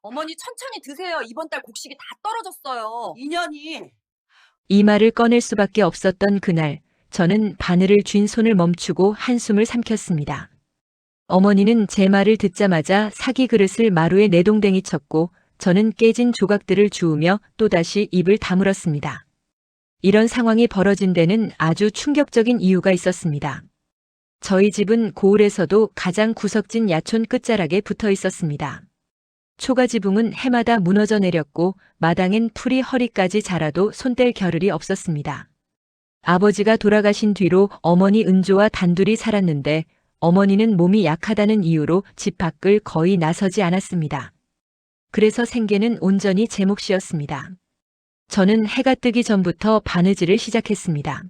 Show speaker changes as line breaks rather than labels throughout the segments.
어머니 천천히 드세요. 이번 달 곡식이 다 떨어졌어요.
인연이
이 말을 꺼낼 수밖에 없었던 그날, 저는 바늘을 쥔 손을 멈추고 한숨을 삼켰습니다. 어머니는 제 말을 듣자마자 사기 그릇을 마루에 내동댕이 쳤고, 저는 깨진 조각들을 주우며 또다시 입을 다물었습니다. 이런 상황이 벌어진 데는 아주 충격적인 이유가 있었습니다. 저희 집은 고을에서도 가장 구석진 야촌 끝자락에 붙어 있었습니다. 초가 지붕은 해마다 무너져 내렸고 마당엔 풀이 허리까지 자라도 손댈 겨를이 없었습니다. 아버지가 돌아가신 뒤로 어머니 은조와 단둘이 살았는데 어머니는 몸이 약하다는 이유로 집 밖을 거의 나서지 않았습니다. 그래서 생계는 온전히 제 몫이었습니다. 저는 해가 뜨기 전부터 바느질을 시작했습니다.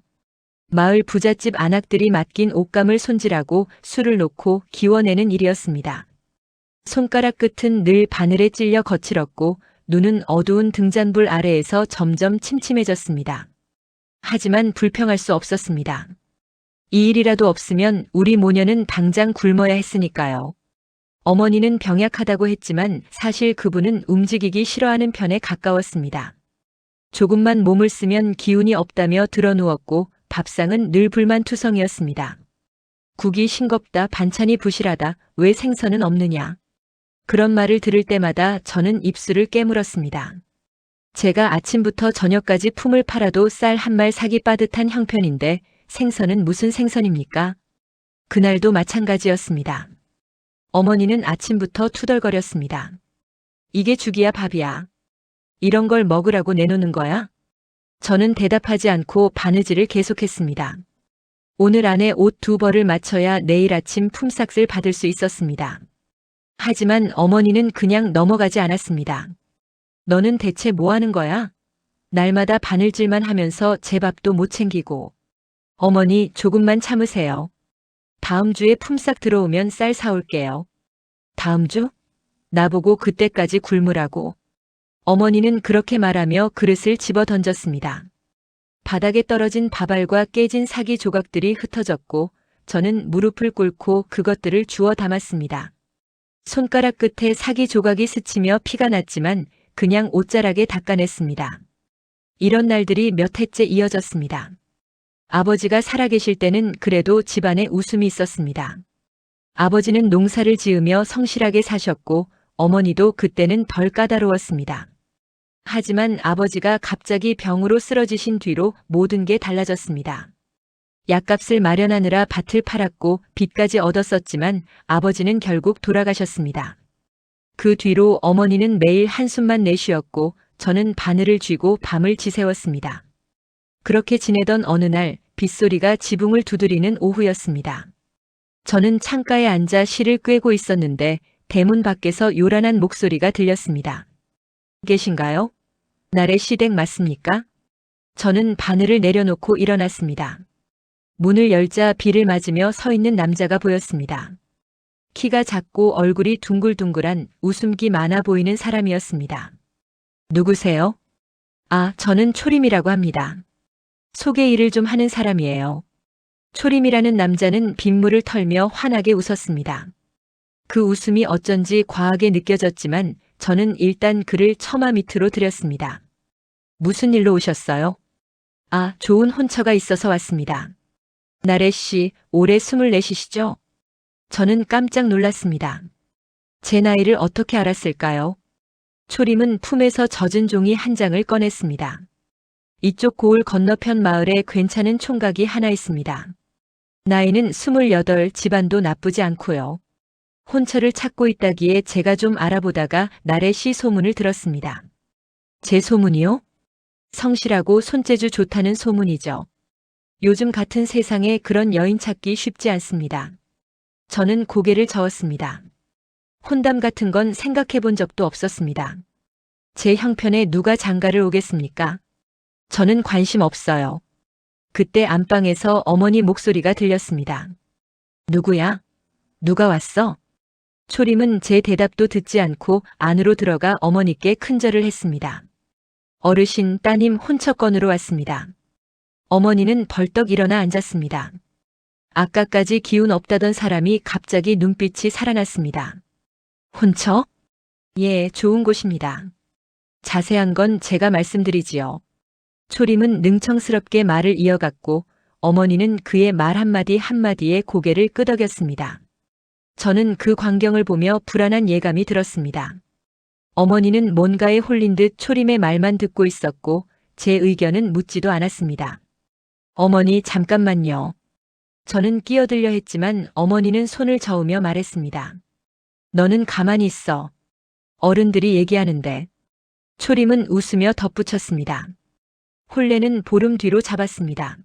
마을 부잣집 아낙들이 맡긴 옷감을 손질하고 술을 놓고 기워내는 일이었습니다. 손가락 끝은 늘 바늘에 찔려 거칠었고 눈은 어두운 등잔불 아래에서 점점 침침해졌습니다. 하지만 불평할 수 없었습니다. 이 일이라도 없으면 우리 모녀는 당장 굶어야 했으니까요. 어머니는 병약하다고 했지만 사실 그분은 움직이기 싫어하는 편에 가까웠습니다. 조금만 몸을 쓰면 기운이 없다며 드러누웠고 밥상은 늘 불만투성이었습니다. 국이 싱겁다, 반찬이 부실하다, 왜 생선은 없느냐. 그런 말을 들을 때마다 저는 입술을 깨물었습니다. 제가 아침부터 저녁까지 품을 팔아도 쌀 한 말 사기 빠듯한 형편인데 생선은 무슨 생선입니까? 그날도 마찬가지였습니다. 어머니는 아침부터 투덜거렸습니다. 이게 죽이야 밥이야. 이런 걸 먹으라고 내놓는 거야? 저는 대답하지 않고 바느질을 계속했습니다. 오늘 안에 옷 2벌을 맞춰야 내일 아침 품삯을 받을 수 있었습니다. 하지만 어머니는 그냥 넘어가지 않았습니다. 너는 대체 뭐 하는 거야? 날마다 바늘질만 하면서 제 밥도 못 챙기고. 어머니, 조금만 참으세요. 다음 주에 품삯 들어오면 쌀 사올게요. 다음 주? 나보고 그때까지 굶으라고. 어머니는 그렇게 말하며 그릇을 집어 던졌습니다. 바닥에 떨어진 밥알과 깨진 사기 조각들이 흩어졌고 저는 무릎을 꿇고 그것들을 주워 담았습니다. 손가락 끝에 사기 조각이 스치며 피가 났지만 그냥 옷자락에 닦아냈습니다. 이런 날들이 몇 해째 이어졌습니다. 아버지가 살아계실 때는 그래도 집안에 웃음이 있었습니다. 아버지는 농사를 지으며 성실하게 사셨고 어머니도 그때는 덜 까다로웠습니다. 하지만 아버지가 갑자기 병으로 쓰러지신 뒤로 모든 게 달라졌습니다. 약값을 마련하느라 밭을 팔았고 빚까지 얻었었지만 아버지는 결국 돌아가셨습니다. 그 뒤로 어머니는 매일 한숨만 내쉬었고 저는 바늘을 쥐고 밤을 지새웠습니다. 그렇게 지내던 어느 날 빗소리가 지붕을 두드리는 오후였습니다. 저는 창가에 앉아 실을 꿰고 있었는데 대문 밖에서 요란한 목소리가 들렸습니다. 계신가요? 나래 씨 댁 맞습니까? 저는 바늘을 내려놓고 일어났습니다. 문을 열자 비를 맞으며 서 있는 남자가 보였습니다. 키가 작고 얼굴이 둥글둥글한 웃음기 많아 보이는 사람이었습니다. 누구세요? 아, 저는 초림이라고 합니다. 소개 일을 좀 하는 사람이에요. 초림이라는 남자는 빗물을 털며 환하게 웃었습니다. 그 웃음이 어쩐지 과하게 느껴졌지만 저는 일단 그를 처마 밑으로 들였습니다. 무슨 일로 오셨어요? 아, 좋은 혼처가 있어서 왔습니다. 나래 씨, 올해 24이시죠? 저는 깜짝 놀랐습니다. 제 나이를 어떻게 알았을까요? 초림은 품에서 젖은 종이 한 장을 꺼냈습니다. 이쪽 고을 건너편 마을에 괜찮은 총각이 하나 있습니다. 나이는 28, 집안도 나쁘지 않고요. 혼처를 찾고 있다기에 제가 좀 알아보다가 나래 씨 소문을 들었습니다. 제 소문이요? 성실하고 손재주 좋다는 소문이죠. 요즘 같은 세상에 그런 여인 찾기 쉽지 않습니다. 저는 고개를 저었습니다. 혼담 같은 건 생각해 본 적도 없었습니다. 제 형편에 누가 장가를 오겠습니까? 저는 관심 없어요. 그때 안방에서 어머니 목소리가 들렸습니다. 누구야? 누가 왔어? 초림은 제 대답도 듣지 않고 안으로 들어가 어머니께 큰절을 했습니다. 어르신, 따님 혼처건으로 왔습니다. 어머니는 벌떡 일어나 앉았습니다. 아까까지 기운 없다던 사람이 갑자기 눈빛이 살아났습니다. 혼처? 예, 좋은 곳입니다. 자세한 건 제가 말씀드리지요. 초림은 능청스럽게 말을 이어갔고 어머니는 그의 말 한마디 한마디에 고개를 끄덕였습니다. 저는 그 광경을 보며 불안한 예감이 들었습니다. 어머니는 뭔가에 홀린 듯 초림의 말만 듣고 있었고 제 의견은 묻지도 않았습니다. 어머니 잠깐만요. 저는 끼어들려 했지만 어머니는 손을 저으며 말했습니다. 너는 가만히 있어. 어른들이 얘기하는데. 초림은 웃으며 덧붙였습니다. 혼례는 보름 뒤로 잡았습니다.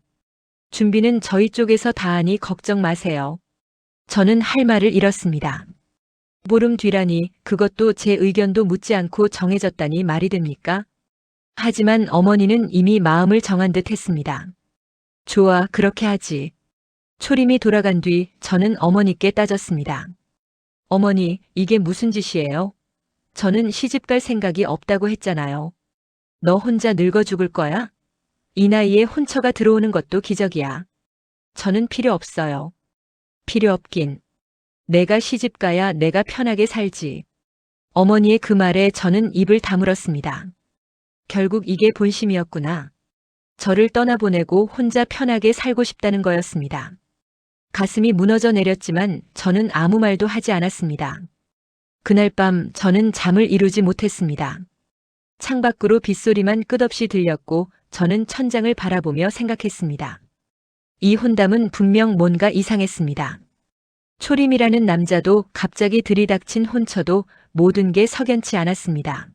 준비는 저희 쪽에서 다 하니 걱정 마세요. 저는 할 말을 잃었습니다. 보름 뒤라니 그것도 제 의견도 묻지 않고 정해졌다니 말이 됩니까? 하지만 어머니는 이미 마음을 정한 듯 했습니다. 좋아, 그렇게 하지. 초림이 돌아간 뒤 저는 어머니께 따졌습니다. 어머니, 이게 무슨 짓이에요? 저는 시집갈 생각이 없다고 했잖아요. 너 혼자 늙어 죽을 거야? 이 나이에 혼처가 들어오는 것도 기적이야. 저는 필요 없어요. 필요 없긴. 내가 시집가야 내가 편하게 살지. 어머니의 그 말에 저는 입을 다물었습니다. 결국 이게 본심이었구나. 저를 떠나보내고 혼자 편하게 살고 싶다는 거였습니다. 가슴이 무너져 내렸지만 저는 아무 말도 하지 않았습니다. 그날 밤 저는 잠을 이루지 못했습니다. 창밖으로 빗소리만 끝없이 들렸고 저는 천장을 바라보며 생각했습니다. 이 혼담은 분명 뭔가 이상했습니다. 초림이라는 남자도 갑자기 들이닥친 혼처도 모든 게 석연치 않았습니다.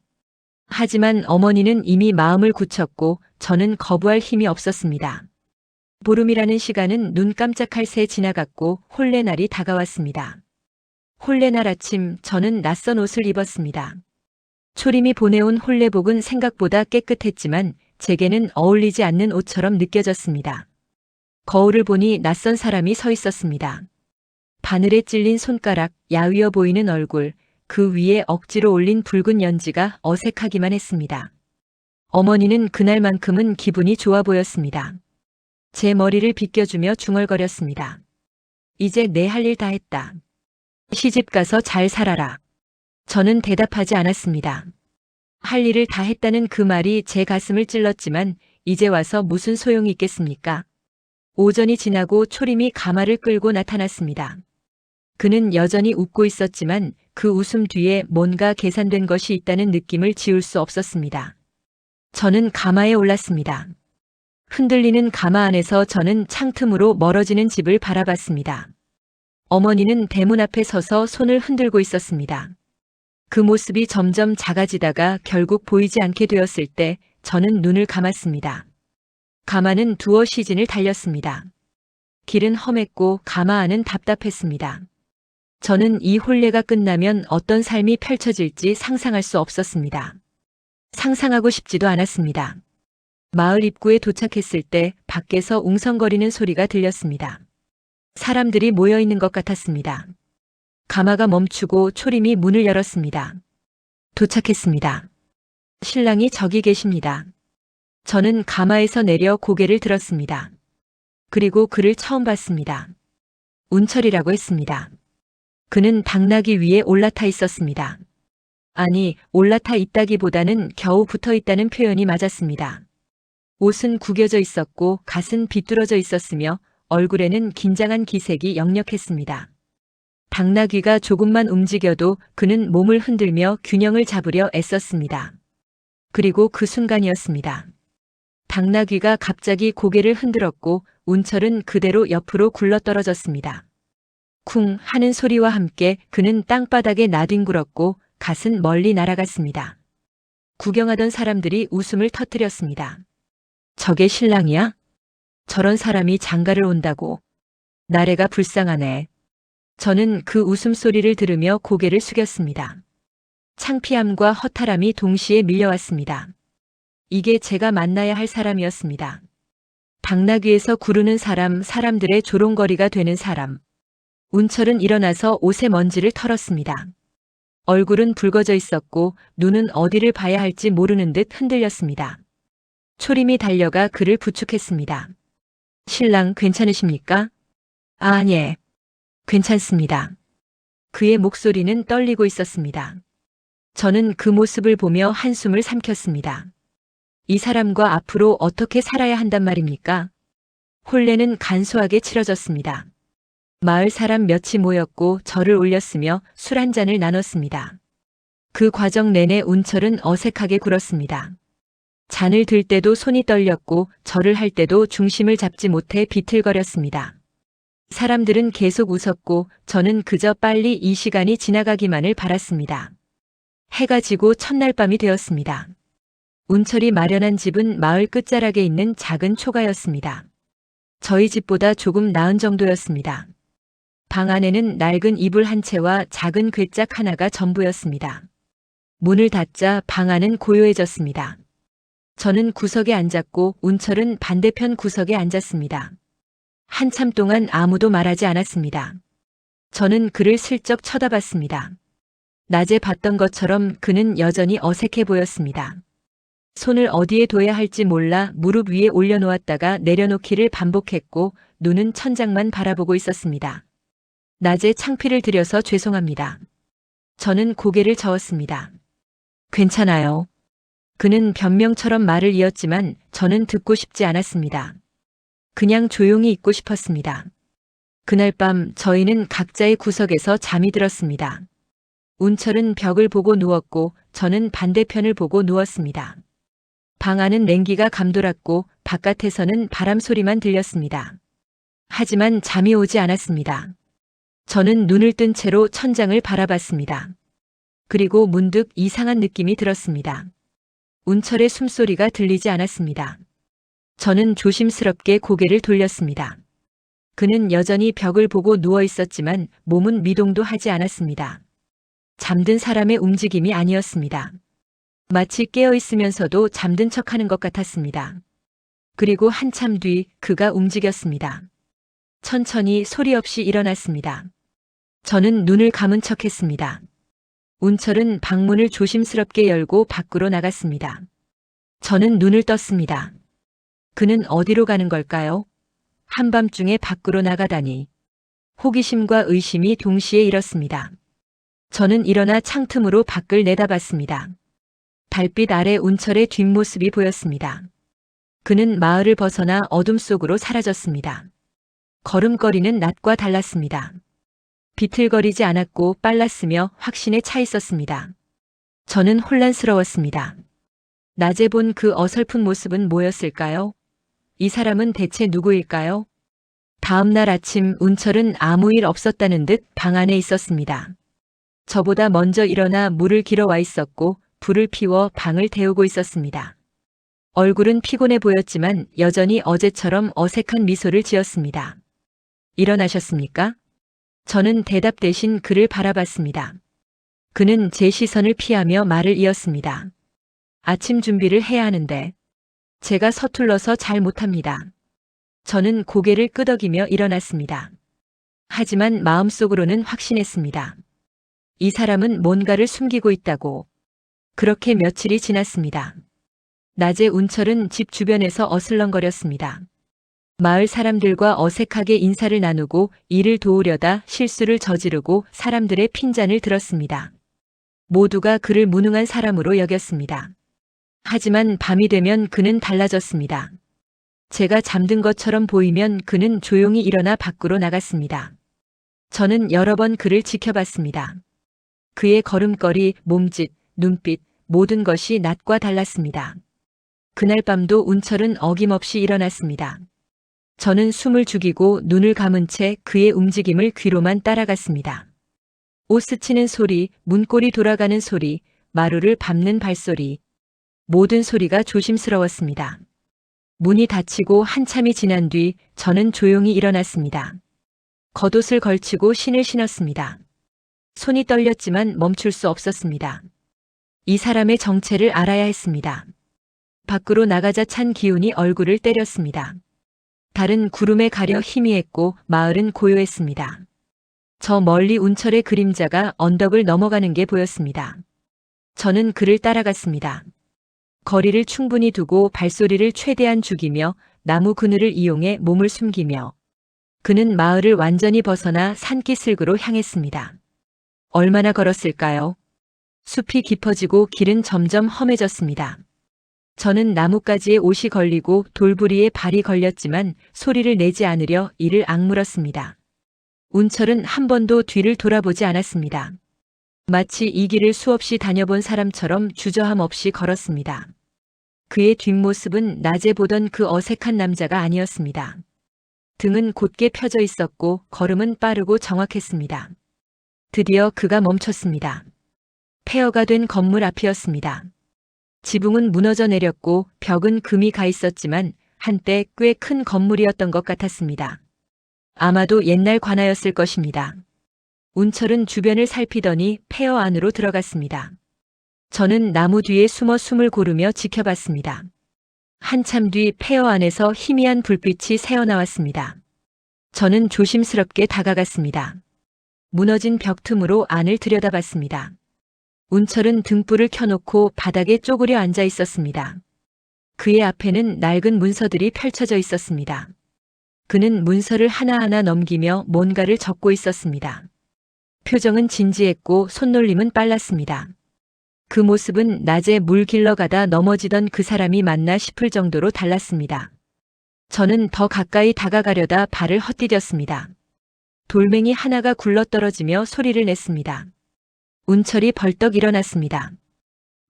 하지만 어머니는 이미 마음을 굳혔고 저는 거부할 힘이 없었습니다. 보름이라는 시간은 눈 깜짝할 새 지나갔고 혼례날이 다가왔습니다. 혼례날 아침 저는 낯선 옷을 입었습니다. 초림이 보내온 혼례복은 생각보다 깨끗했지만 제게는 어울리지 않는 옷처럼 느껴졌습니다. 거울을 보니 낯선 사람이 서 있었습니다. 바늘에 찔린 손가락, 야위어 보이는 얼굴, 그 위에 억지로 올린 붉은 연지가 어색하기만 했습니다. 어머니는 그날만큼은 기분이 좋아 보였습니다. 제 머리를 빗겨주며 중얼거렸습니다. 이제 내 할 일 다 했다. 시집가서 잘 살아라. 저는 대답하지 않았습니다. 할 일을 다 했다는 그 말이 제 가슴을 찔렀지만 이제 와서 무슨 소용이 있겠습니까? 오전이 지나고 초림이 가마를 끌고 나타났습니다. 그는 여전히 웃고 있었지만 그 웃음 뒤에 뭔가 계산된 것이 있다는 느낌을 지울 수 없었습니다. 저는 가마에 올랐습니다. 흔들리는 가마 안에서 저는 창틈으로 멀어지는 집을 바라봤습니다. 어머니는 대문 앞에 서서 손을 흔들고 있었습니다. 그 모습이 점점 작아지다가 결국 보이지 않게 되었을 때 저는 눈을 감았습니다. 가마는 두어 시즌을 달렸습니다. 길은 험했고 가마 안은 답답했습니다. 저는 이 혼례가 끝나면 어떤 삶이 펼쳐질지 상상할 수 없었습니다. 상상하고 싶지도 않았습니다. 마을 입구에 도착했을 때 밖에서 웅성거리는 소리가 들렸습니다. 사람들이 모여 있는 것 같았습니다. 가마가 멈추고 초림이 문을 열었습니다. 도착했습니다. 신랑이 저기 계십니다. 저는 가마에서 내려 고개를 들었습니다. 그리고 그를 처음 봤습니다. 운철이라고 했습니다. 그는 당나귀 위에 올라타 있었습니다. 아니, 올라타 있다기보다는 겨우 붙어 있다는 표현이 맞았습니다. 옷은 구겨져 있었고 갓은 비뚤어져 있었으며 얼굴에는 긴장한 기색이 역력했습니다. 당나귀가 조금만 움직여도 그는 몸을 흔들며 균형을 잡으려 애썼습니다. 그리고 그 순간이었습니다. 당나귀가 갑자기 고개를 흔들었고 운철은 그대로 옆으로 굴러떨어졌습니다. 쿵 하는 소리와 함께 그는 땅바닥에 나뒹굴었고 갓은 멀리 날아갔습니다. 구경하던 사람들이 웃음을 터뜨렸습니다. 저게 신랑이야? 저런 사람이 장가를 온다고. 나래가 불쌍하네. 저는 그 웃음소리를 들으며 고개를 숙였습니다. 창피함과 허탈함이 동시에 밀려왔습니다. 이게 제가 만나야 할 사람이었습니다. 당나귀에서 구르는 사람, 사람들의 조롱거리가 되는 사람. 운철은 일어나서 옷에 먼지를 털었습니다. 얼굴은 붉어져 있었고 눈은 어디를 봐야 할지 모르는 듯 흔들렸습니다. 초림이 달려가 그를 부축했습니다. 신랑 괜찮으십니까? 아, 예. 괜찮습니다. 그의 목소리는 떨리고 있었습니다. 저는 그 모습을 보며 한숨을 삼켰습니다. 이 사람과 앞으로 어떻게 살아야 한단 말입니까? 혼례는 간소하게 치러졌습니다. 마을 사람 몇이 모였고 절을 올렸으며 술 한 잔을 나눴습니다. 그 과정 내내 운철은 어색하게 굴었습니다. 잔을 들 때도 손이 떨렸고 절을 할 때도 중심을 잡지 못해 비틀거렸습니다. 사람들은 계속 웃었고 저는 그저 빨리 이 시간이 지나가기만을 바랐습니다. 해가 지고 첫날 밤이 되었습니다. 운철이 마련한 집은 마을 끝자락에 있는 작은 초가였습니다. 저희 집보다 조금 나은 정도였습니다. 방 안에는 낡은 이불 한 채와 작은 괴짝 하나가 전부였습니다. 문을 닫자 방 안은 고요해졌습니다. 저는 구석에 앉았고 운철은 반대편 구석에 앉았습니다. 한참 동안 아무도 말하지 않았습니다. 저는 그를 슬쩍 쳐다봤습니다. 낮에 봤던 것처럼 그는 여전히 어색해 보였습니다. 손을 어디에 둬야 할지 몰라 무릎 위에 올려놓았다가 내려놓기를 반복했고 눈은 천장만 바라보고 있었습니다. 낮에 창피를 들여서 죄송합니다. 저는 고개를 저었습니다. 괜찮아요. 그는 변명처럼 말을 이었지만 저는 듣고 싶지 않았습니다. 그냥 조용히 있고 싶었습니다. 그날 밤 저희는 각자의 구석에서 잠이 들었습니다. 운철은 벽을 보고 누웠고 저는 반대편을 보고 누웠습니다. 방 안은 냉기가 감돌았고 바깥에서는 바람 소리만 들렸습니다. 하지만 잠이 오지 않았습니다. 저는 눈을 뜬 채로 천장을 바라봤습니다. 그리고 문득 이상한 느낌이 들었습니다. 운철의 숨소리가 들리지 않았습니다. 저는 조심스럽게 고개를 돌렸습니다. 그는 여전히 벽을 보고 누워 있었지만 몸은 미동도 하지 않았습니다. 잠든 사람의 움직임이 아니었습니다. 마치 깨어 있으면서도 잠든 척하는 것 같았습니다. 그리고 한참 뒤 그가 움직였습니다. 천천히 소리 없이 일어났습니다. 저는 눈을 감은 척했습니다. 운철은 방문을 조심스럽게 열고 밖으로 나갔습니다. 저는 눈을 떴습니다. 그는 어디로 가는 걸까요? 한밤중에 밖으로 나가다니. 호기심과 의심이 동시에 일었습니다. 저는 일어나 창틈으로 밖을 내다봤습니다. 달빛 아래 운철의 뒷모습이 보였습니다. 그는 마을을 벗어나 어둠 속으로 사라졌습니다. 걸음걸이는 낮과 달랐습니다. 비틀거리지 않았고 빨랐으며 확신에 차 있었습니다. 저는 혼란스러웠습니다. 낮에 본 그 어설픈 모습은 뭐였을까요? 이 사람은 대체 누구일까요? 다음 날 아침 운철은 아무 일 없었다는 듯 방 안에 있었습니다. 저보다 먼저 일어나 물을 길어 와 있었고 불을 피워 방을 데우고 있었습니다. 얼굴은 피곤해 보였지만 여전히 어제처럼 어색한 미소를 지었습니다. 일어나셨습니까? 저는 대답 대신 그를 바라봤습니다. 그는 제 시선을 피하며 말을 이었습니다. 아침 준비를 해야 하는데 제가 서툴러서 잘 못합니다. 저는 고개를 끄덕이며 일어났습니다. 하지만 마음속으로는 확신했습니다. 이 사람은 뭔가를 숨기고 있다고. 그렇게 며칠이 지났습니다. 낮에 운철은 집 주변에서 어슬렁거렸습니다. 마을 사람들과 어색하게 인사를 나누고 일을 도우려다 실수를 저지르고 사람들의 핀잔을 들었습니다. 모두가 그를 무능한 사람으로 여겼습니다. 하지만 밤이 되면 그는 달라졌습니다. 제가 잠든 것처럼 보이면 그는 조용히 일어나 밖으로 나갔습니다. 저는 여러 번 그를 지켜봤습니다. 그의 걸음걸이, 몸짓, 눈빛, 모든 것이 낮과 달랐습니다. 그날 밤도 운철은 어김없이 일어났습니다. 저는 숨을 죽이고 눈을 감은 채 그의 움직임을 귀로만 따라갔습니다. 옷 스치는 소리, 문고리 돌아가는 소리, 마루를 밟는 발소리. 모든 소리가 조심스러웠습니다. 문이 닫히고 한참이 지난 뒤 저는 조용히 일어났습니다. 겉옷을 걸치고 신을 신었습니다. 손이 떨렸지만 멈출 수 없었습니다. 이 사람의 정체를 알아야 했습니다. 밖으로 나가자 찬 기운이 얼굴을 때렸습니다. 달은 구름에 가려 희미했고 마을은 고요했습니다. 저 멀리 운철의 그림자가 언덕을 넘어가는 게 보였습니다. 저는 그를 따라갔습니다. 거리를 충분히 두고 발소리를 최대한 죽이며 나무 그늘을 이용해 몸을 숨기며 그는 마을을 완전히 벗어나 산기슭으로 향했습니다. 얼마나 걸었을까요? 숲이 깊어지고 길은 점점 험해졌습니다. 저는 나뭇가지에 옷이 걸리고 돌부리에 발이 걸렸지만 소리를 내지 않으려 이를 악물었습니다. 운철은 한 번도 뒤를 돌아보지 않았습니다. 마치 이 길을 수없이 다녀본 사람처럼 주저함 없이 걸었습니다. 그의 뒷모습은 낮에 보던 그 어색한 남자가 아니었습니다. 등은 곧게 펴져 있었고 걸음은 빠르고 정확했습니다. 드디어 그가 멈췄습니다. 폐허가 된 건물 앞이었습니다. 지붕은 무너져 내렸고 벽은 금이 가 있었지만 한때 꽤 큰 건물이었던 것 같았습니다. 아마도 옛날 관아였을 것입니다. 운철은 주변을 살피더니 폐허 안으로 들어갔습니다. 저는 나무 뒤에 숨어 숨을 고르며 지켜봤습니다. 한참 뒤 폐허 안에서 희미한 불빛이 새어나왔습니다. 저는 조심스럽게 다가갔습니다. 무너진 벽 틈으로 안을 들여다봤습니다. 운철은 등불을 켜놓고 바닥에 쪼그려 앉아 있었습니다. 그의 앞에는 낡은 문서들이 펼쳐져 있었습니다. 그는 문서를 하나하나 넘기며 뭔가를 적고 있었습니다. 표정은 진지했고 손놀림은 빨랐습니다. 그 모습은 낮에 물 길러가다 넘어지던 그 사람이 맞나 싶을 정도로 달랐습니다. 저는 더 가까이 다가가려다 발을 헛디뎠습니다. 돌멩이 하나가 굴러떨어지며 소리를 냈습니다. 운철이 벌떡 일어났습니다.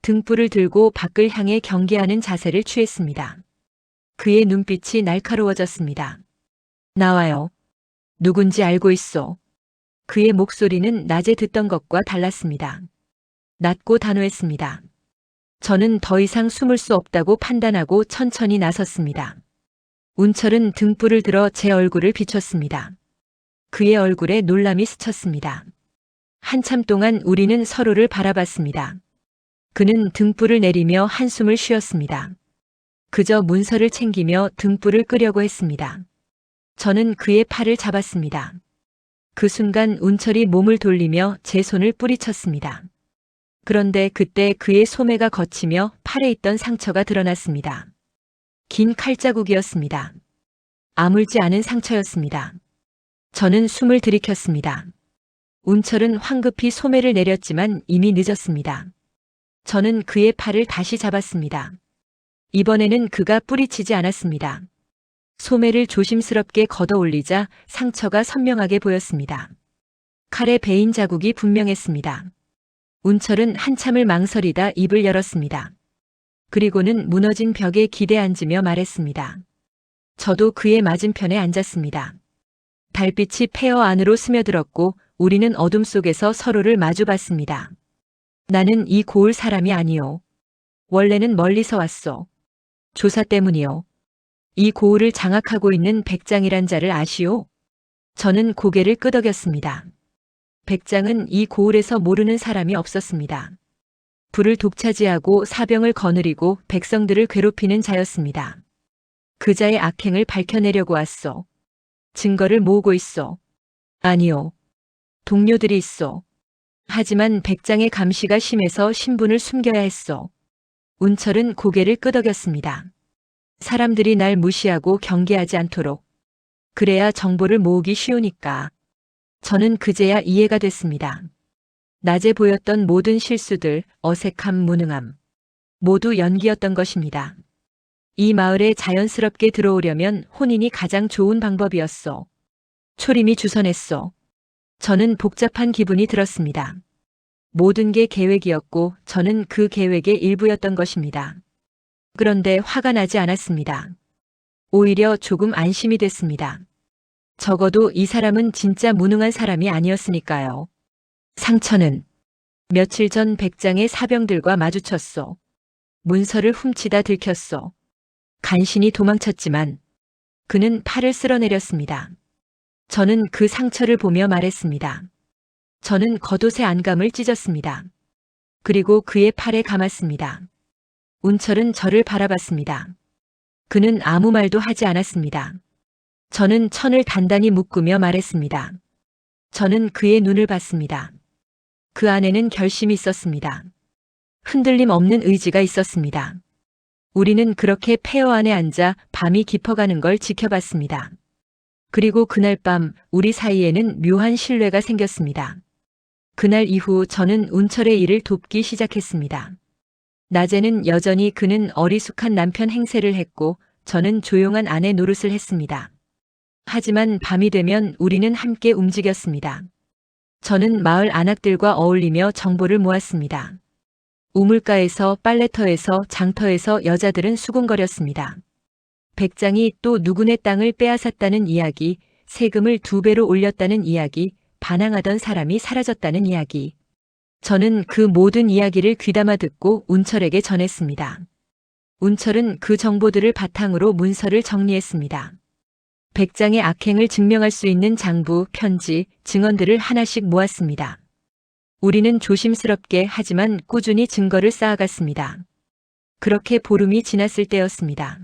등불을 들고 밖을 향해 경계하는 자세를 취했습니다. 그의 눈빛이 날카로워졌습니다. 나와요. 누군지 알고 있어. 그의 목소리는 낮에 듣던 것과 달랐습니다. 낮고 단호했습니다. 저는 더 이상 숨을 수 없다고 판단하고 천천히 나섰습니다. 운철은 등불을 들어 제 얼굴을 비췄습니다. 그의 얼굴에 놀람이 스쳤습니다. 한참 동안 우리는 서로를 바라봤습니다. 그는 등불을 내리며 한숨을 쉬었습니다. 그저 문서를 챙기며 등불을 끄려고 했습니다. 저는 그의 팔을 잡았습니다. 그 순간 운철이 몸을 돌리며 제 손을 뿌리쳤습니다. 그런데 그때 그의 소매가 걷히며 팔에 있던 상처가 드러났습니다. 긴 칼자국이었습니다. 아물지 않은 상처였습니다. 저는 숨을 들이켰습니다. 운철은 황급히 소매를 내렸지만 이미 늦었습니다. 저는 그의 팔을 다시 잡았습니다. 이번에는 그가 뿌리치지 않았습니다. 소매를 조심스럽게 걷어 올리자 상처가 선명하게 보였습니다. 칼에 베인 자국이 분명했습니다. 운철은 한참을 망설이다 입을 열었습니다. 그리고는 무너진 벽에 기대 앉으며 말했습니다. 저도 그의 맞은편에 앉았습니다. 달빛이 폐허 안으로 스며들었고 우리는 어둠 속에서 서로를 마주봤습니다. 나는 이 고을 사람이 아니요. 원래는 멀리서 왔소. 조사 때문이요. 이 고을을 장악하고 있는 백장이란 자를 아시오? 저는 고개를 끄덕였습니다. 백장은 이 고을에서 모르는 사람이 없었습니다. 불을 독차지하고 사병을 거느리고 백성들을 괴롭히는 자였습니다. 그 자의 악행을 밝혀내려고 왔소. 증거를 모으고 있소. 아니요. 동료들이 있소. 하지만 백장의 감시가 심해서 신분을 숨겨야 했소. 운철은 고개를 끄덕였습니다. 사람들이 날 무시하고 경계하지 않도록. 그래야 정보를 모으기 쉬우니까. 저는 그제야 이해가 됐습니다. 낮에 보였던 모든 실수들, 어색함, 무능함. 모두 연기였던 것입니다. 이 마을에 자연스럽게 들어오려면 혼인이 가장 좋은 방법이었소. 초림이 주선했소. 저는 복잡한 기분이 들었습니다. 모든 게 계획이었고 저는 그 계획의 일부였던 것입니다. 그런데 화가 나지 않았습니다. 오히려 조금 안심이 됐습니다. 적어도 이 사람은 진짜 무능한 사람이 아니었으니까요. 상처는 며칠 전 백장의 사병들과 마주쳤소. 문서를 훔치다 들켰소. 간신히 도망쳤지만 그는 팔을 쓸어내렸습니다. 저는 그 상처를 보며 말했습니다. 저는 겉옷의 안감을 찢었습니다. 그리고 그의 팔에 감았습니다. 운철은 저를 바라봤습니다. 그는 아무 말도 하지 않았습니다. 저는 천을 단단히 묶으며 말했습니다. 저는 그의 눈을 봤습니다. 그 안에는 결심이 있었습니다. 흔들림 없는 의지가 있었습니다. 우리는 그렇게 폐허 안에 앉아 밤이 깊어가는 걸 지켜봤습니다. 그리고 그날 밤 우리 사이에는 묘한 신뢰가 생겼습니다. 그날 이후 저는 운철의 일을 돕기 시작했습니다. 낮에는 여전히 그는 어리숙한 남편 행세를 했고 저는 조용한 아내 노릇을 했습니다. 하지만 밤이 되면 우리는 함께 움직였습니다. 저는 마을 안악들과 어울리며 정보를 모았습니다. 우물가에서 빨래터에서 장터에서 여자들은 수군거렸습니다. 백장이 또 누구네 땅을 빼앗았다는 이야기, 세금을 2배로 올렸다는 이야기, 반항하던 사람이 사라졌다는 이야기. 저는 그 모든 이야기를 귀담아 듣고 운철에게 전했습니다. 운철은 그 정보들을 바탕으로 문서를 정리했습니다. 백장의 악행을 증명할 수 있는 장부, 편지, 증언들을 하나씩 모았습니다. 우리는 조심스럽게 하지만 꾸준히 증거를 쌓아갔습니다. 그렇게 보름이 지났을 때였습니다.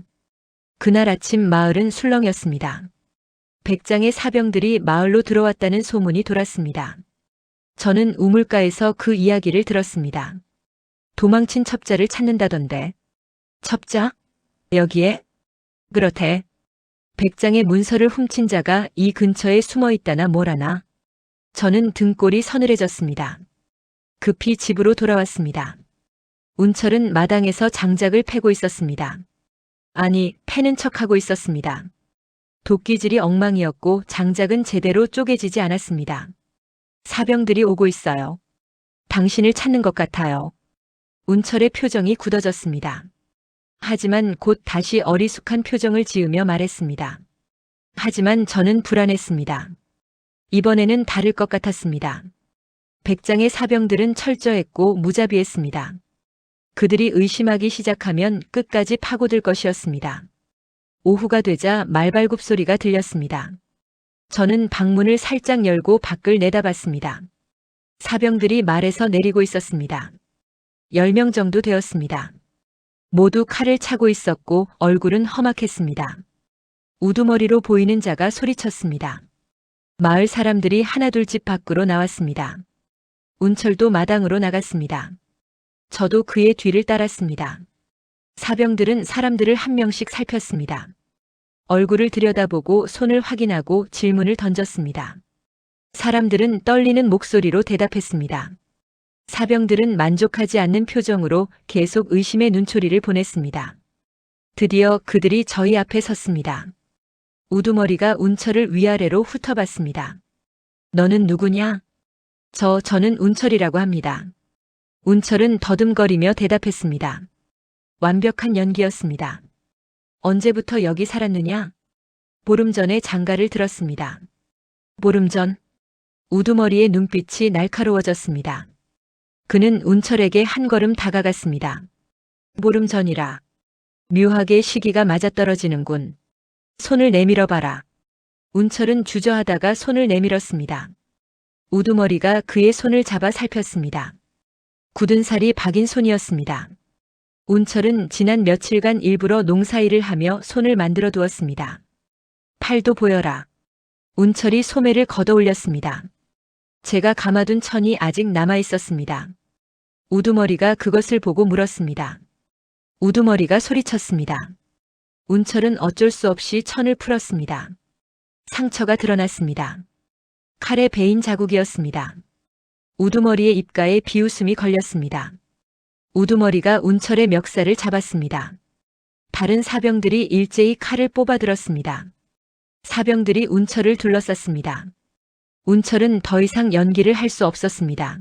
그날 아침 마을은 술렁였습니다. 백장의 사병들이 마을로 들어왔다는 소문이 돌았습니다. 저는 우물가에서 그 이야기를 들었습니다. 도망친 첩자를 찾는다던데. 첩자? 여기에? 그렇대. 백장의 문서를 훔친 자가 이 근처에 숨어 있다나 뭐라나. 저는 등골이 서늘해졌습니다. 급히 집으로 돌아왔습니다. 운철은 마당에서 장작을 패고 있었습니다. 아니, 패는 척하고 있었습니다. 도끼질이 엉망이었고 장작은 제대로 쪼개지지 않았습니다. 사병들이 오고 있어요. 당신을 찾는 것 같아요. 운철의 표정이 굳어졌습니다. 하지만 곧 다시 어리숙한 표정을 지으며 말했습니다. 하지만 저는 불안했습니다. 이번에는 다를 것 같았습니다. 백장의 사병들은 철저했고 무자비했습니다. 그들이 의심하기 시작하면 끝까지 파고들 것이었습니다. 오후가 되자 말발굽 소리가 들렸습니다. 저는 방문을 살짝 열고 밖을 내다봤습니다. 사병들이 말에서 내리고 있었습니다. 10명 정도 되었습니다. 모두 칼을 차고 있었고 얼굴은 험악했습니다. 우두머리로 보이는 자가 소리쳤습니다. 마을 사람들이 하나둘 집 밖으로 나왔습니다. 운철도 마당으로 나갔습니다. 저도 그의 뒤를 따랐습니다. 사병들은 사람들을 한 명씩 살폈습니다. 얼굴을 들여다보고 손을 확인하고 질문을 던졌습니다. 사람들은 떨리는 목소리로 대답했습니다. 사병들은 만족하지 않는 표정으로 계속 의심의 눈초리를 보냈습니다. 드디어 그들이 저희 앞에 섰습니다. 우두머리가 운철을 위아래로 훑어봤습니다. 너는 누구냐? 저는 운철이라고 합니다. 운철은 더듬거리며 대답했습니다. 완벽한 연기였습니다. 언제부터 여기 살았느냐? 보름 전에 장가를 들었습니다. 보름 전? 우두머리의 눈빛이 날카로워졌습니다. 그는 운철에게 한 걸음 다가갔습니다. 보름 전이라. 묘하게 시기가 맞아떨어지는군. 손을 내밀어 봐라. 운철은 주저하다가 손을 내밀었습니다. 우두머리가 그의 손을 잡아 살폈습니다. 굳은 살이 박인 손이었습니다. 운철은 지난 며칠간 일부러 농사일을 하며 손을 만들어 두었습니다. 팔도 보여라. 운철이 소매를 걷어 올렸습니다. 제가 감아둔 천이 아직 남아 있었습니다. 우두머리가 그것을 보고 물었습니다. 우두머리가 소리쳤습니다. 운철은 어쩔 수 없이 천을 풀었습니다. 상처가 드러났습니다. 칼에 베인 자국이었습니다. 우두머리의 입가에 비웃음이 걸렸습니다. 우두머리가 운철의 멱살을 잡았습니다. 다른 사병들이 일제히 칼을 뽑아들었습니다. 사병들이 운철을 둘러쌌습니다. 운철은 더 이상 연기를 할 수 없었습니다.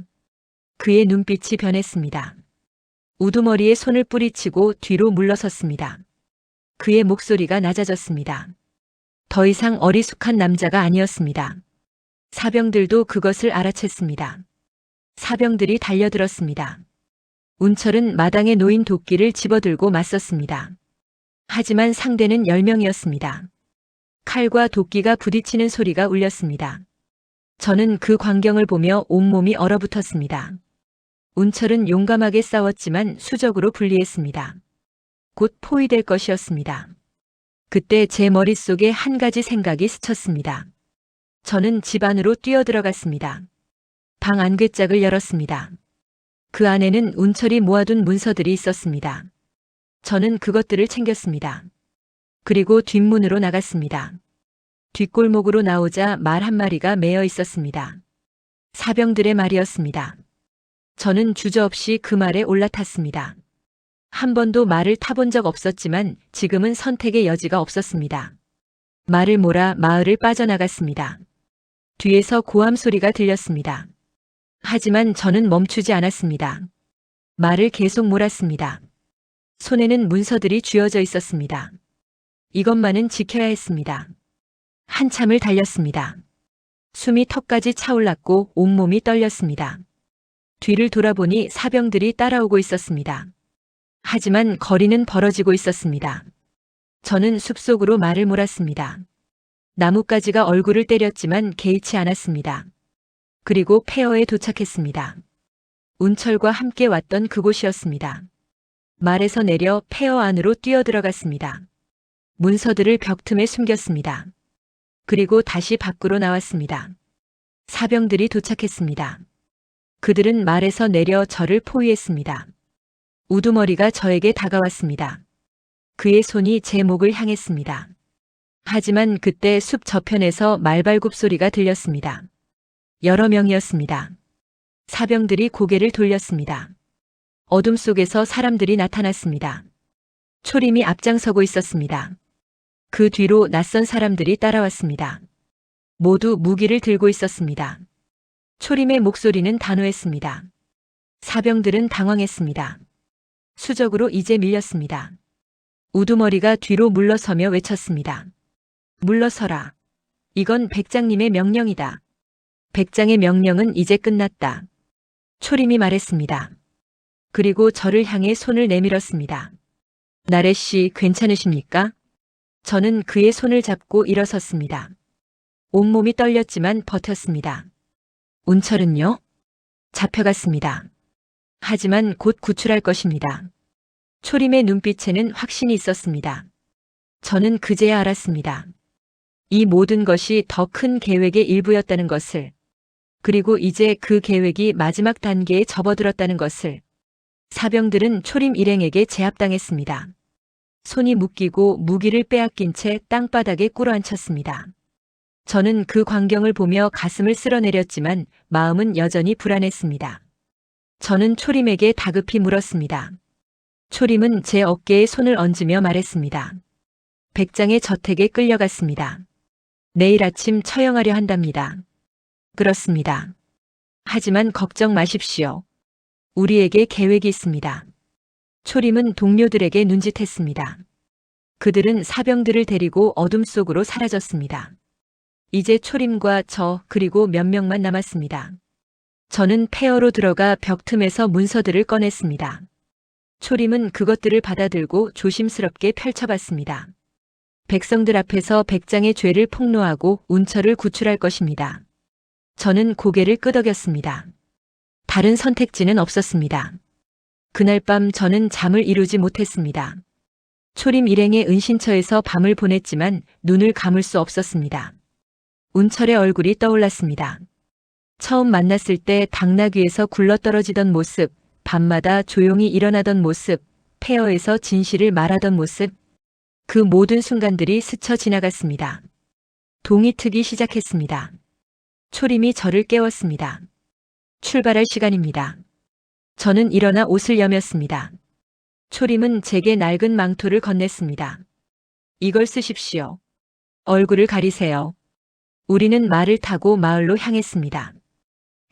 그의 눈빛이 변했습니다. 우두머리에 손을 뿌리치고 뒤로 물러섰습니다. 그의 목소리가 낮아졌습니다. 더 이상 어리숙한 남자가 아니었습니다. 사병들도 그것을 알아챘습니다. 사병들이 달려들었습니다. 운철은 마당에 놓인 도끼를 집어들고 맞섰습니다. 하지만 상대는 10명이었습니다. 칼과 도끼가 부딪히는 소리가 울렸습니다. 저는 그 광경을 보며 온몸이 얼어붙었습니다. 운철은 용감하게 싸웠지만 수적으로 불리했습니다. 곧 포위될 것이었습니다. 그때 제 머릿속에 한 가지 생각이 스쳤습니다. 저는 집 안으로 뛰어들어갔습니다. 방 안궤짝을 열었습니다. 그 안에는 운철이 모아둔 문서들이 있었습니다. 저는 그것들을 챙겼습니다. 그리고 뒷문으로 나갔습니다. 뒷골목으로 나오자 말 한 마리가 매여 있었습니다. 사병들의 말이었습니다. 저는 주저없이 그 말에 올라탔습니다. 한 번도 말을 타본 적 없었지만 지금은 선택의 여지가 없었습니다. 말을 몰아 마을을 빠져나갔습니다. 뒤에서 고함 소리가 들렸습니다. 하지만 저는 멈추지 않았습니다. 말을 계속 몰았습니다. 손에는 문서들이 쥐어져 있었습니다. 이것만은 지켜야 했습니다. 한참을 달렸습니다. 숨이 턱까지 차올랐고 온몸이 떨렸습니다. 뒤를 돌아보니 사병들이 따라오고 있었습니다. 하지만 거리는 벌어지고 있었습니다. 저는 숲속으로 말을 몰았습니다. 나뭇가지가 얼굴을 때렸지만 개의치 않았습니다. 그리고 폐허에 도착했습니다. 운철과 함께 왔던 그곳이었습니다. 말에서 내려 폐허 안으로 뛰어들어갔습니다. 문서들을 벽 틈에 숨겼습니다. 그리고 다시 밖으로 나왔습니다. 사병들이 도착했습니다. 그들은 말에서 내려 저를 포위했습니다. 우두머리가 저에게 다가왔습니다. 그의 손이 제 목을 향했습니다. 하지만 그때 숲 저편에서 말발굽 소리가 들렸습니다. 여러 명이었습니다. 사병들이 고개를 돌렸습니다. 어둠 속에서 사람들이 나타났습니다. 초림이 앞장서고 있었습니다. 그 뒤로 낯선 사람들이 따라왔습니다. 모두 무기를 들고 있었습니다. 초림의 목소리는 단호했습니다. 사병들은 당황했습니다. 수적으로 이제 밀렸습니다. 우두머리가 뒤로 물러서며 외쳤습니다. 물러서라. 이건 백장님의 명령이다. 백장의 명령은 이제 끝났다. 초림이 말했습니다. 그리고 저를 향해 손을 내밀었습니다. 나래 씨, 괜찮으십니까? 저는 그의 손을 잡고 일어섰습니다. 온몸이 떨렸지만 버텼습니다. 운철은요? 잡혀갔습니다. 하지만 곧 구출할 것입니다. 초림의 눈빛에는 확신이 있었습니다. 저는 그제야 알았습니다. 이 모든 것이 더 큰 계획의 일부였다는 것을, 그리고 이제 그 계획이 마지막 단계에 접어들었다는 것을. 사병들은 초림 일행에게 제압당했습니다. 손이 묶이고 무기를 빼앗긴 채 땅바닥에 꿇어앉혔습니다. 저는 그 광경을 보며 가슴을 쓸어내렸지만 마음은 여전히 불안했습니다. 저는 초림에게 다급히 물었습니다. 초림은 제 어깨에 손을 얹으며 말했습니다. 백장의 저택에 끌려갔습니다. 내일 아침 처형하려 한답니다. 그렇습니다. 하지만 걱정 마십시오. 우리에게 계획이 있습니다. 초림은 동료들에게 눈짓했습니다. 그들은 사병들을 데리고 어둠 속으로 사라졌습니다. 이제 초림과 저 그리고 몇 명만 남았습니다. 저는 폐허로 들어가 벽 틈에서 문서들을 꺼냈습니다. 초림은 그것들을 받아들고 조심스럽게 펼쳐봤습니다. 백성들 앞에서 백장의 죄를 폭로하고 운철을 구출할 것입니다. 저는 고개를 끄덕였습니다. 다른 선택지는 없었습니다. 그날 밤 저는 잠을 이루지 못했습니다. 초림 일행의 은신처에서 밤을 보냈지만 눈을 감을 수 없었습니다. 운철의 얼굴이 떠올랐습니다. 처음 만났을 때 당나귀에서 굴러떨어지던 모습, 밤마다 조용히 일어나던 모습, 폐허에서 진실을 말하던 모습, 그 모든 순간들이 스쳐 지나갔습니다. 동이 트기 시작했습니다. 초림이 저를 깨웠습니다. 출발할 시간입니다. 저는 일어나 옷을 여몄습니다. 초림은 제게 낡은 망토를 건넸습니다. 이걸 쓰십시오. 얼굴을 가리세요. 우리는 말을 타고 마을로 향했습니다.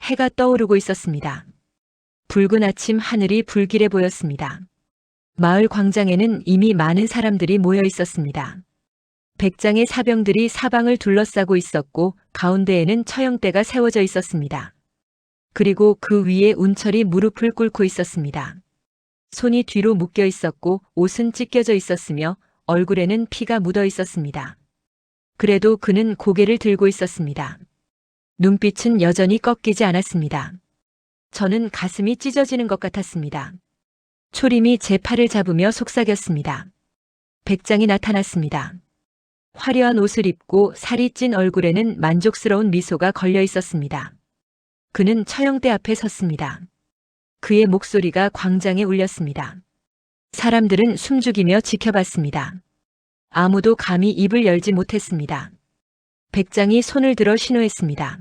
해가 떠오르고 있었습니다. 붉은 아침 하늘이 불길해 보였습니다. 마을 광장에는 이미 많은 사람들이 모여 있었습니다. 백장의 사병들이 사방을 둘러싸고 있었고 가운데에는 처형대가 세워져 있었습니다. 그리고 그 위에 운철이 무릎을 꿇고 있었습니다. 손이 뒤로 묶여 있었고 옷은 찢겨져 있었으며 얼굴에는 피가 묻어 있었습니다. 그래도 그는 고개를 들고 있었습니다. 눈빛은 여전히 꺾이지 않았습니다. 저는 가슴이 찢어지는 것 같았습니다. 초림이 제 팔을 잡으며 속삭였습니다. 백장이 나타났습니다. 화려한 옷을 입고 살이 찐 얼굴에는 만족스러운 미소가 걸려 있었습니다. 그는 처형대 앞에 섰습니다. 그의 목소리가 광장에 울렸습니다. 사람들은 숨죽이며 지켜봤습니다. 아무도 감히 입을 열지 못했습니다. 백장이 손을 들어 신호했습니다.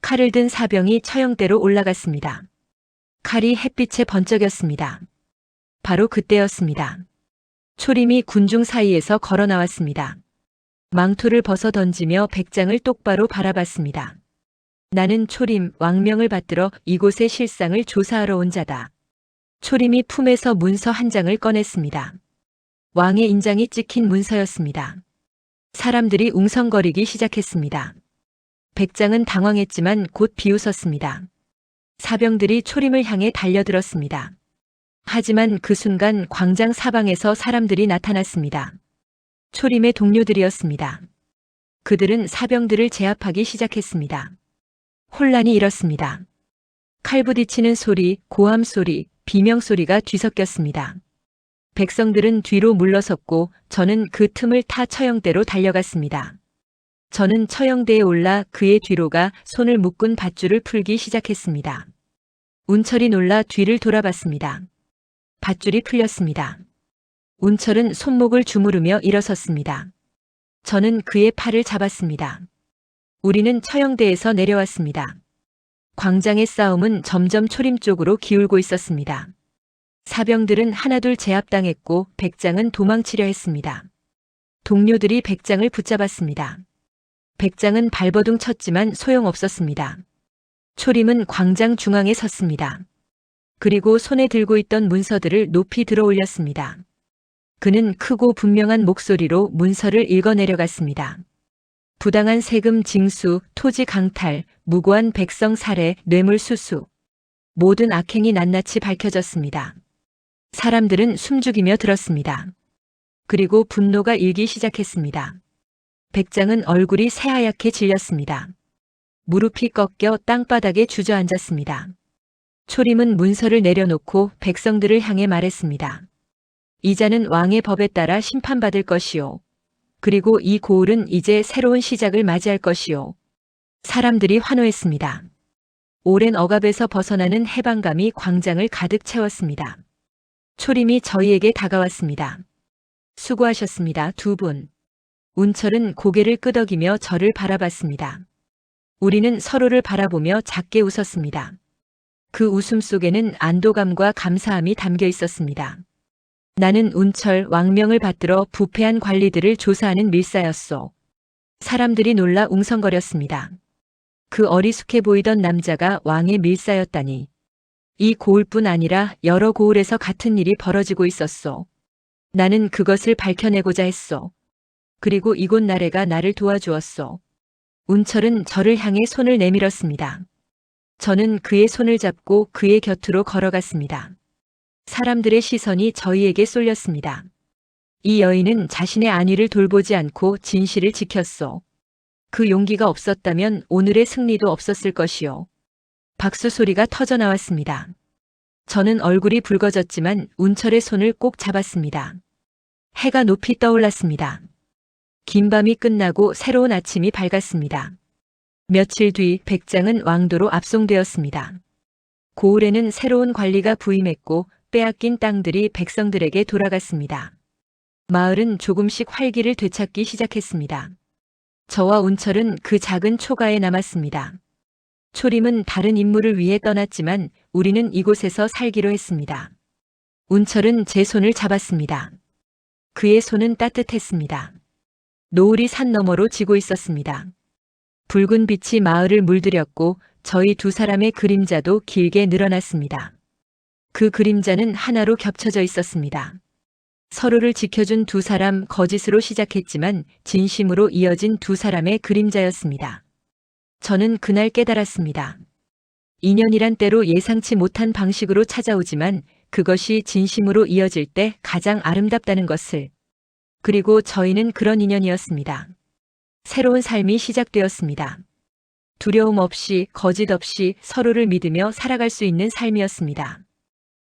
칼을 든 사병이 처형대로 올라갔습니다. 칼이 햇빛에 번쩍였습니다. 바로 그때였습니다. 초림이 군중 사이에서 걸어 나왔습니다. 망토를 벗어 던지며 백장을 똑바로 바라봤습니다. 나는 초림, 왕명을 받들어 이곳의 실상을 조사하러 온 자다. 초림이 품에서 문서 한 장을 꺼냈습니다. 왕의 인장이 찍힌 문서였습니다. 사람들이 웅성거리기 시작했습니다. 백장은 당황했지만 곧 비웃었습니다. 사병들이 초림을 향해 달려들었습니다. 하지만 그 순간 광장 사방에서 사람들이 나타났습니다. 초림의 동료들이었습니다. 그들은 사병들을 제압하기 시작했습니다. 혼란이 일었습니다. 칼 부딪히는 소리, 고함 소리, 비명 소리가 뒤섞였습니다. 백성들은 뒤로 물러섰고 저는 그 틈을 타 처형대로 달려갔습니다. 저는 처형대에 올라 그의 뒤로 가 손을 묶은 밧줄을 풀기 시작했습니다. 운철이 놀라 뒤를 돌아봤습니다. 밧줄이 풀렸습니다. 운철은 손목을 주무르며 일어섰습니다. 저는 그의 팔을 잡았습니다. 우리는 처형대에서 내려왔습니다. 광장의 싸움은 점점 초림 쪽으로 기울고 있었습니다. 사병들은 하나둘 제압당했고 백장은 도망치려 했습니다. 동료들이 백장을 붙잡았습니다. 백장은 발버둥 쳤지만 소용없었습니다. 초림은 광장 중앙에 섰습니다. 그리고 손에 들고 있던 문서들을 높이 들어 올렸습니다. 그는 크고 분명한 목소리로 문서를 읽어 내려갔습니다. 부당한 세금 징수, 토지 강탈, 무고한 백성 살해, 뇌물 수수. 모든 악행이 낱낱이 밝혀졌습니다. 사람들은 숨죽이며 들었습니다. 그리고 분노가 일기 시작했습니다. 백장은 얼굴이 새하얗게 질렸습니다. 무릎이 꺾여 땅바닥에 주저앉았습니다. 초림은 문서를 내려놓고 백성들을 향해 말했습니다. 이자는 왕의 법에 따라 심판받을 것이요. 그리고 이 고을은 이제 새로운 시작을 맞이할 것이요. 사람들이 환호했습니다. 오랜 억압에서 벗어나는 해방감이 광장을 가득 채웠습니다. 초림이 저희에게 다가왔습니다. 수고하셨습니다, 두 분. 운철은 고개를 끄덕이며 저를 바라봤습니다. 우리는 서로를 바라보며 작게 웃었습니다. 그 웃음 속에는 안도감과 감사함이 담겨 있었습니다. 나는 운철, 왕명을 받들어 부패한 관리들을 조사하는 밀사였소. 사람들이 놀라 웅성거렸습니다. 그 어리숙해 보이던 남자가 왕의 밀사였다니. 이 고을뿐 아니라 여러 고을에서 같은 일이 벌어지고 있었소. 나는 그것을 밝혀내고자 했소. 그리고 이곳 나래가 나를 도와주었소. 운철은 저를 향해 손을 내밀었습니다. 저는 그의 손을 잡고 그의 곁으로 걸어갔습니다. 사람들의 시선이 저희에게 쏠렸습니다. 이 여인은 자신의 안위를 돌보지 않고 진실을 지켰소. 그 용기가 없었다면 오늘의 승리도 없었을 것이요. 박수 소리가 터져 나왔습니다. 저는 얼굴이 붉어졌지만 운철의 손을 꼭 잡았습니다. 해가 높이 떠올랐습니다. 긴 밤이 끝나고 새로운 아침이 밝았습니다. 며칠 뒤 백장은 왕도로 압송되었습니다. 고을에는 새로운 관리가 부임했고 빼앗긴 땅들이 백성들에게 돌아갔습니다. 마을은 조금씩 활기를 되찾기 시작했습니다. 저와 운철은 그 작은 초가에 남았습니다. 초림은 다른 임무를 위해 떠났지만 우리는 이곳에서 살기로 했습니다. 운철은 제 손을 잡았습니다. 그의 손은 따뜻했습니다. 노을이 산 너머로 지고 있었습니다. 붉은 빛이 마을을 물들였고 저희 두 사람의 그림자도 길게 늘어났습니다. 그 그림자는 하나로 겹쳐져 있었습니다. 서로를 지켜준 두 사람, 거짓으로 시작했지만 진심으로 이어진 두 사람의 그림자였습니다. 저는 그날 깨달았습니다. 인연이란 때로 예상치 못한 방식으로 찾아오지만 그것이 진심으로 이어질 때 가장 아름답다는 것을. 그리고 저희는 그런 인연이었습니다. 새로운 삶이 시작되었습니다. 두려움 없이, 거짓 없이 서로를 믿으며 살아갈 수 있는 삶이었습니다.